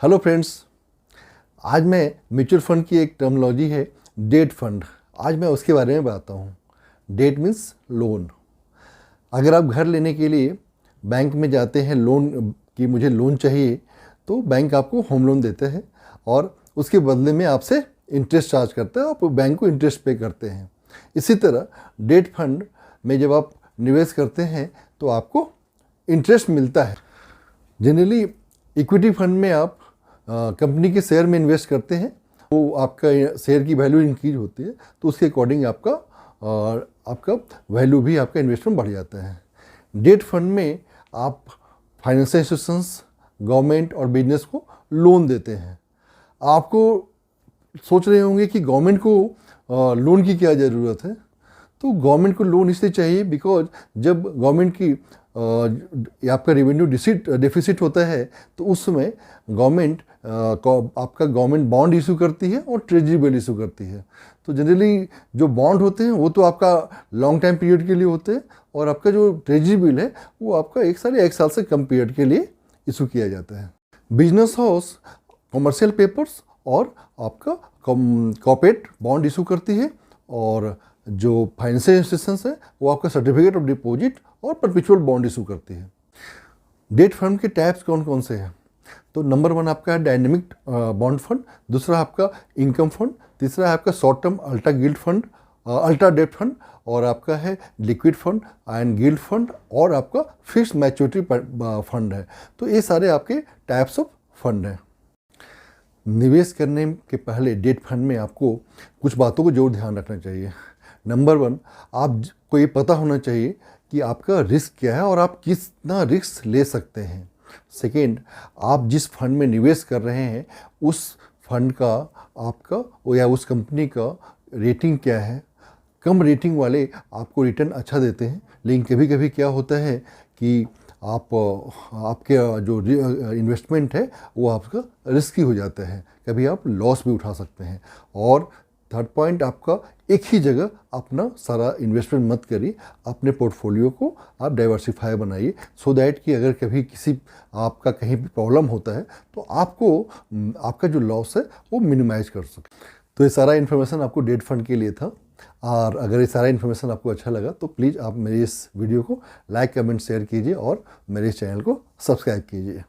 Hello friends, आज मैं mutual fund की एक टर्मिनोलॉजी है डेट फंड। आज मैं उसके बारे में बताता हूँ। That means loan. अगर आप घर लेने के लिए बैंक में जाते हैं लोन कि मुझे लोन चाहिए, तो बैंक आपको होम लोन देते हैं और उसके बदले में आपसे इंटरेस्ट चार्ज करता है। आप बैंक को इंटरेस्ट पे करते हैं। इसी तरह डेट फंड में जब आप निवेश करते हैं तो आपको इंटरेस्ट मिलता है। जनरली इक्विटी फंड में आप कंपनी के शेयर में इन्वेस्ट करते हैं, तो आपका शेयर की वैल्यू इंक्रीज होती है, तो उसके अकॉर्डिंग आपका वैल्यू भी, आपका इन्वेस्टमेंट बढ़ जाता है। डेट फंड में आप फाइनेंशियल इंस्टीट्यूशंस, गवर्नमेंट और बिजनेस को लोन देते हैं। आपको सोच रहे होंगे कि गवर्नमेंट को लोन की क्या ज़रूरत है। तो गवर्नमेंट को लोन इसलिए चाहिए बिकॉज जब गवर्नमेंट की आपका रेवेन्यू डिफिसिट होता है, तो उस समय गवर्नमेंट आपका गवर्नमेंट बॉन्ड इशू करती है और ट्रेजरी बिल इशू करती है। तो जनरली जो बॉन्ड होते हैं वो तो आपका लॉन्ग टाइम पीरियड के लिए होते हैं, और आपका जो ट्रेजरी बिल है वो आपका 1 साल से कम पीरियड के लिए इशू किया जाता है। बिजनेस हाउस कमर्शियल पेपर्स और आपका कॉर्पोरेट बॉन्ड इशू करती है, और जो फाइनेंशियल इंस्टीट्यूशंस है वो आपका सर्टिफिकेट ऑफ डिपॉजिट और परपेचुअल बॉन्ड इशू करती है। डेट फंड के टाइप्स कौन कौन से हैं? तो नंबर 1 आपका है डायनेमिक बॉन्ड फंड, दूसरा आपका इनकम फंड, तीसरा है आपका short term ultra gilt fund, ultra debt fund, और आपका है liquid fund and gilt fund, और आपका फिक्स्ड मैच्योरिटी फंड है। तो ये सारे आपके टाइप्स ऑफ फंड हैं। निवेश करने के पहले डेट फंड में आपको कुछ बातों को जरूर ध्यान रखना चाहिए। नंबर 1, आपको ये पता होना चाहिए कि आपका रिस्क क्या है और आप कितना रिस्क ले सकते हैं। सेकेंड, आप जिस फंड में निवेश कर रहे हैं उस फंड का आपका या उस कंपनी का रेटिंग क्या है। कम रेटिंग वाले आपको रिटर्न अच्छा देते हैं, लेकिन कभी कभी क्या होता है कि आपके जो इन्वेस्टमेंट है वो आपका रिस्की हो जाता है, कभी आप लॉस भी उठा सकते हैं। और थर्ड पॉइंट, आपका एक ही जगह अपना सारा इन्वेस्टमेंट मत करिए, अपने पोर्टफोलियो को आप डाइवर्सिफाई बनाइए, सो दैट कि अगर कभी किसी आपका कहीं भी प्रॉब्लम होता है तो आपको आपका जो लॉस है वो मिनिमाइज कर सके। तो ये सारा इन्फॉर्मेशन आपको डेट फंड के लिए था, और अगर ये सारा इन्फॉर्मेशन आपको अच्छा लगा तो प्लीज़ आप मेरे इस वीडियो को लाइक, कमेंट, शेयर कीजिए और मेरे इस चैनल को सब्सक्राइब कीजिए।